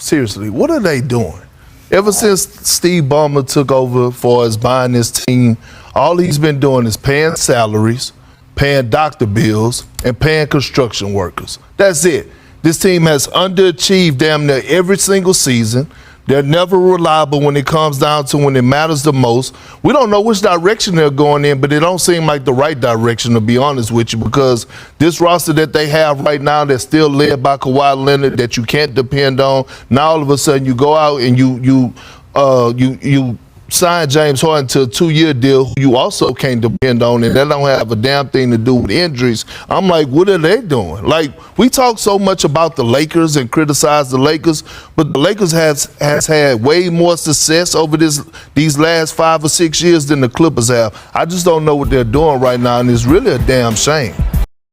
seriously, what are they doing? Ever since Steve Ballmer took over for us buying this team, all he's been doing is paying salaries, paying doctor bills, and paying construction workers. That's it. This team has underachieved damn near every single season. They're never reliable when it comes down to when it matters the most. We don't know which direction they're going in, but it don't seem like the right direction, to be honest with you, because this roster that they have right now that's still led by Kawhi Leonard that you can't depend on. Now all of a sudden you go out and you sign James Harden to a 2-year deal who you also can't depend on, and that don't have a damn thing to do with injuries. I'm like, what are they doing? Like, we talk so much about the Lakers and criticize the Lakers, but the Lakers has had way more success over these last 5 or 6 years than the Clippers have. I just don't know what they're doing right now, and it's really a damn shame.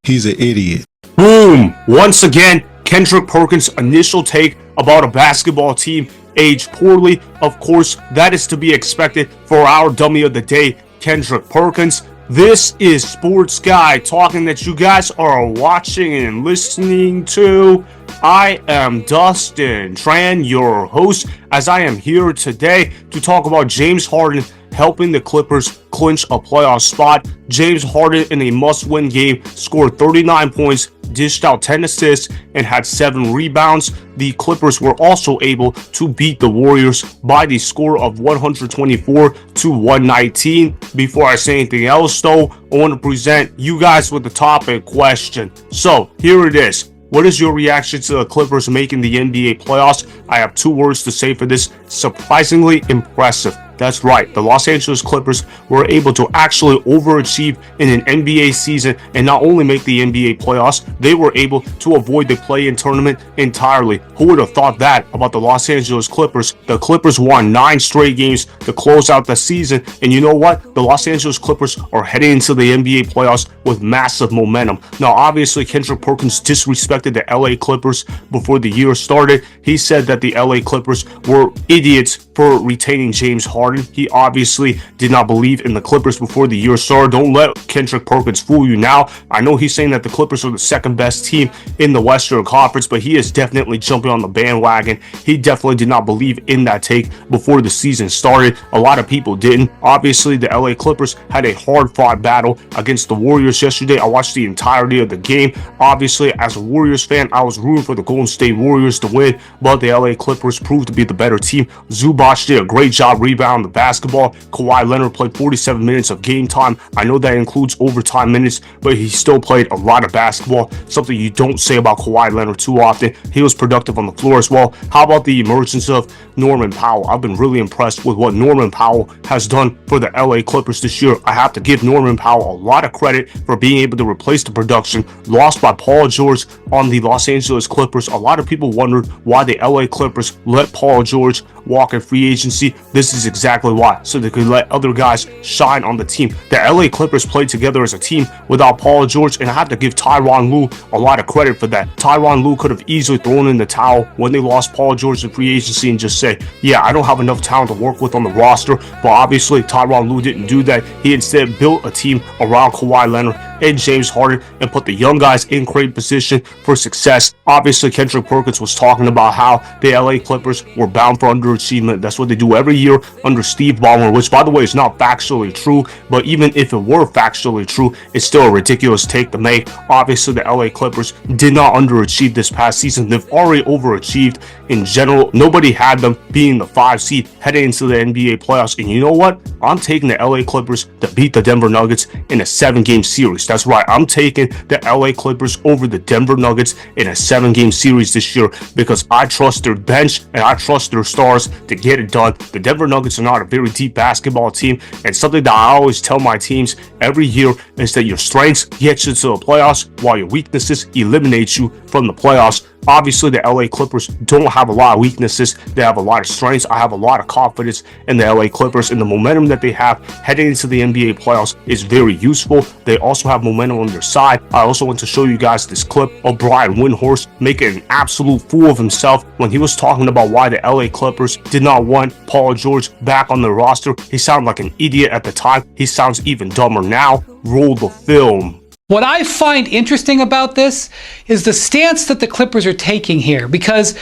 He's an idiot. Boom! Once again, Kendrick Perkins' initial take about a basketball team aged poorly. Of course, that is to be expected for our dummy of the day, Kendrick Perkins. This is Sports Guy talking that you guys are watching and listening to. I am Dustin Tran, your host, as I am here today to talk about James Harden helping the Clippers clinch a playoff spot. James Harden in a must-win game scored 39 points, dished out 10 assists, and had 7 rebounds. The Clippers were also able to beat the Warriors by the score of 124-119. Before I say anything else, though, I want to present you guys with the topic question. So, here it is. What is your reaction to the Clippers making the NBA playoffs? I have 2 words to say for this. Surprisingly impressive. That's right, the Los Angeles Clippers were able to actually overachieve in an NBA season and not only make the NBA playoffs, they were able to avoid the play-in tournament entirely. Who would have thought that about the Los Angeles Clippers? The Clippers won 9 straight games to close out the season, and you know what? The Los Angeles Clippers are heading into the NBA playoffs with massive momentum. Now, obviously, Kendrick Perkins disrespected the LA Clippers before the year started. He said that the LA Clippers were idiots for retaining James Harden. He obviously did not believe in the Clippers before the year started. Don't let Kendrick Perkins fool you now. I know he's saying that the Clippers are the second best team in the Western Conference, but he is definitely jumping on the bandwagon. He definitely did not believe in that take before the season started. A lot of people didn't. Obviously, the LA Clippers had a hard-fought battle against the Warriors yesterday. I watched the entirety of the game. Obviously, as a Warriors fan, I was rooting for the Golden State Warriors to win, but the LA Clippers proved to be the better team. Zubac did a great job rebounding the basketball. Kawhi Leonard played 47 minutes of game time. I know that includes overtime minutes, but he still played a lot of basketball, something you don't say about Kawhi Leonard too often. He was productive on the floor as well. How about the emergence of Norman Powell? I've been really impressed with what Norman Powell has done for the LA Clippers this year. I have to give Norman Powell a lot of credit for being able to replace the production lost by Paul George on the Los Angeles Clippers. A lot of people wondered why the LA Clippers let Paul George walk in free agency. This is exactly why, so they could let other guys shine on the team. The LA Clippers played together as a team without Paul George, and I have to give Tyronn Lue a lot of credit for that. Tyronn Lue could have easily thrown in the towel when they lost Paul George in free agency and just say, yeah, I don't have enough talent to work with on the roster, but obviously Tyronn Lue didn't do that. He instead built a team around Kawhi Leonard and James Harden and put the young guys in great position for success. Obviously, Kendrick Perkins was talking about how the LA Clippers were bound for underachievement. That's what they do every year under Steve Ballmer, which, by the way, is not factually true, but even if it were factually true, it's still a ridiculous take to make. Obviously, the LA Clippers did not underachieve this past season. They've already overachieved in general. Nobody had them being the 5 seed heading into the NBA playoffs, and you know what? I'm taking the LA Clippers to beat the Denver Nuggets in a 7-game series. That's right, I'm taking the LA Clippers over the Denver Nuggets in a 7-game series this year because I trust their bench and I trust their stars to get it done. The Denver Nuggets are not a very deep basketball team, and something that I always tell my teams every year is that your strengths get you to the playoffs while your weaknesses eliminate you from the playoffs. Obviously, the LA Clippers don't have a lot of weaknesses. They have a lot of strengths. I have a lot of confidence in the LA Clippers, and the momentum that they have heading into the NBA playoffs is very useful. They also have momentum on their side. I also want to show you guys this clip of Brian Windhorst making an absolute fool of himself when he was talking about why the LA Clippers did not want Paul George back on the roster. He sounded like an idiot at the time. He sounds even dumber now. Roll the film. What I find interesting about this is the stance that the Clippers are taking here, because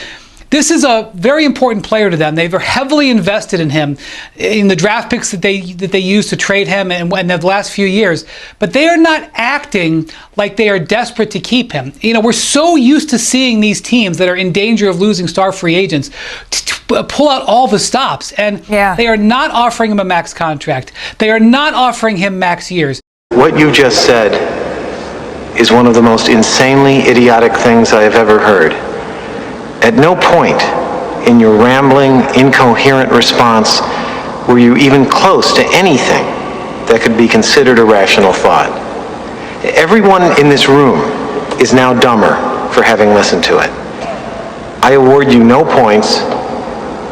This is a very important player to them. They've heavily invested in him in the draft picks that they used to trade him and the last few years. But they are not acting like they are desperate to keep him. You know, we're so used to seeing these teams that are in danger of losing star free agents to pull out all the stops, and they are not offering him a max contract. They are not offering him max years. What you just said is one of the most insanely idiotic things I have ever heard. At no point in your rambling, incoherent response were you even close to anything that could be considered a rational thought. Everyone in this room is now dumber for having listened to it. I award you no points,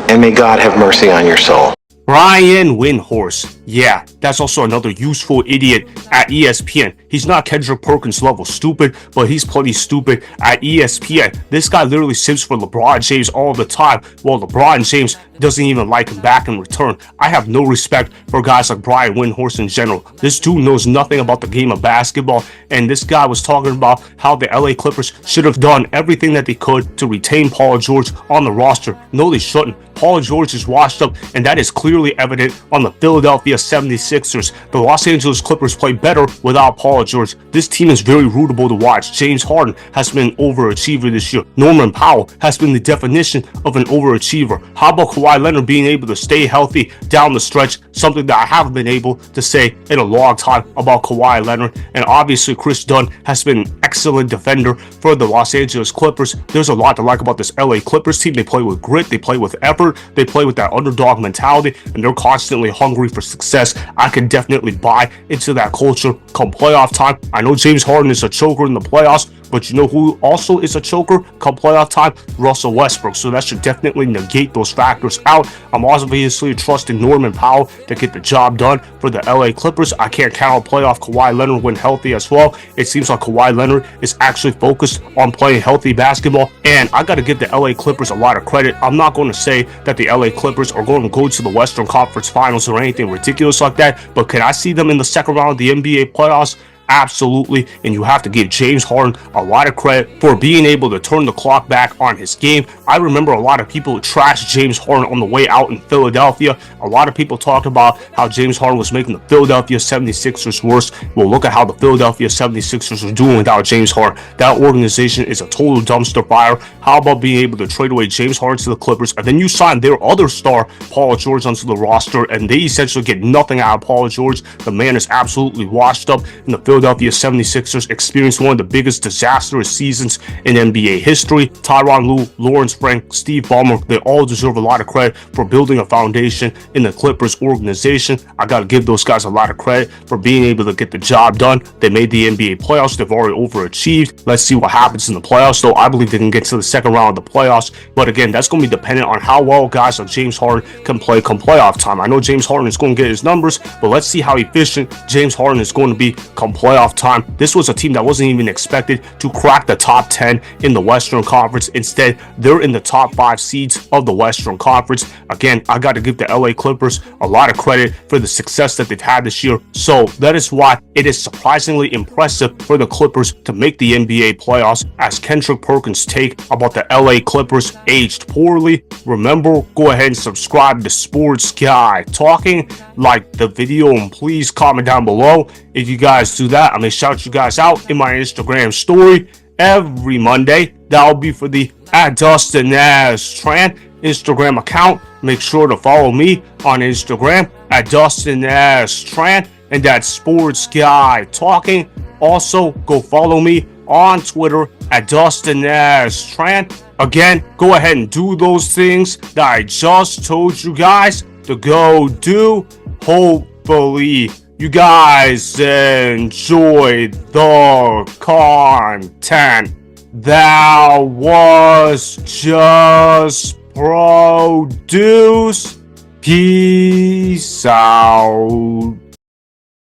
and may God have mercy on your soul. Brian Windhorst. Yeah, that's also another useful idiot at ESPN. He's not Kendrick Perkins level stupid, but he's plenty stupid at ESPN. This guy literally sips for LeBron James all the time, while LeBron James doesn't even like him back in return. I have no respect for guys like Brian Windhorst in general. This dude knows nothing about the game of basketball, and this guy was talking about how the LA Clippers should have done everything that they could to retain Paul George on the roster. No, they shouldn't. Paul George is washed up, and that is clearly evident on the Philadelphia 76ers. The Los Angeles Clippers play better without Paul George. This team is very rootable to watch. James Harden has been an overachiever this year. Norman Powell has been the definition of an overachiever. How about Kawhi Leonard being able to stay healthy down the stretch? Something that I haven't been able to say in a long time about Kawhi Leonard. And obviously Chris Dunn has been an excellent defender for the Los Angeles Clippers. There's a lot to like about this LA Clippers team. They play with grit. They play with effort. They play with that underdog mentality, and they're constantly hungry for success. I can definitely buy into that culture come playoff time. I know James Harden is a choker in the playoffs, but you know who also is a choker come playoff time? Russell Westbrook. So that should definitely negate those factors out. I'm obviously trusting Norman Powell to get the job done for the LA Clippers. I can't count on playoff Kawhi Leonard when healthy as well. It seems like Kawhi Leonard is actually focused on playing healthy basketball, and I got to give the LA Clippers a lot of credit. I'm not going to say that the LA Clippers are going to go to the Western Conference Finals or anything ridiculous like that, but can I see them in the second round of the NBA playoffs? Absolutely, and you have to give James Harden a lot of credit for being able to turn the clock back on his game. I remember a lot of people trashed James Harden on the way out in Philadelphia. A lot of people talked about how James Harden was making the Philadelphia 76ers worse. Well, look at how the Philadelphia 76ers are doing without James Harden. That organization is a total dumpster fire. How about being able to trade away James Harden to the Clippers, and then you sign their other star, Paul George, onto the roster, and they essentially get nothing out of Paul George. The man is absolutely washed up, in the Philadelphia 76ers experienced one of the biggest disastrous seasons in NBA history. Tyronn, Lawrence Frank, Steve Ballmer, they all deserve a lot of credit for building a foundation in the Clippers organization. I got to give those guys a lot of credit for being able to get the job done. They made the NBA playoffs. They've already overachieved. Let's see what happens in the playoffs, though. I believe they can get to the second round of the playoffs, but again, that's going to be dependent on how well guys like James Harden can play come playoff time. I know James Harden is going to get his numbers, but let's see how efficient James Harden is going to be come playoff time. This was a team that wasn't even expected to crack the top 10 in the Western Conference. Instead, they're in the top 5 seeds of the Western Conference. Again, I got to give the LA Clippers a lot of credit for the success that they've had this year. So that is why it is surprisingly impressive for the Clippers to make the NBA playoffs, as Kendrick Perkins' take about the LA Clippers aged poorly. Remember, go ahead and subscribe to Sports Guy Talking, like the video, and please comment down below. If you guys do that, I'm going to shout you guys out in my Instagram story every Monday. That'll be for the @DustinNashTran Instagram account. Make sure to follow me on Instagram @DustinNashTran, and that's Sports Guy Talking. Also, go follow me on Twitter @DustinNashTran. Again, go ahead and do those things that I just told you guys to go do. Hopefully you guys enjoyed the content that was just produced. Peace out.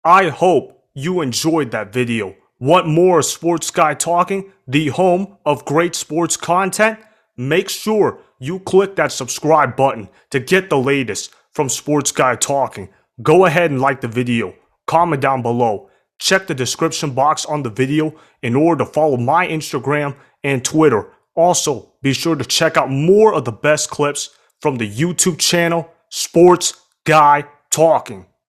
I hope you enjoyed that video. Want more Sports Guy Talking, the home of great sports content? Make sure you click that subscribe button to get the latest from Sports Guy Talking. Go ahead and like the video, comment down below, check the description box on the video in order to follow my Instagram and Twitter. Also, be sure to check out more of the best clips from the YouTube channel, Sports Guy Talking.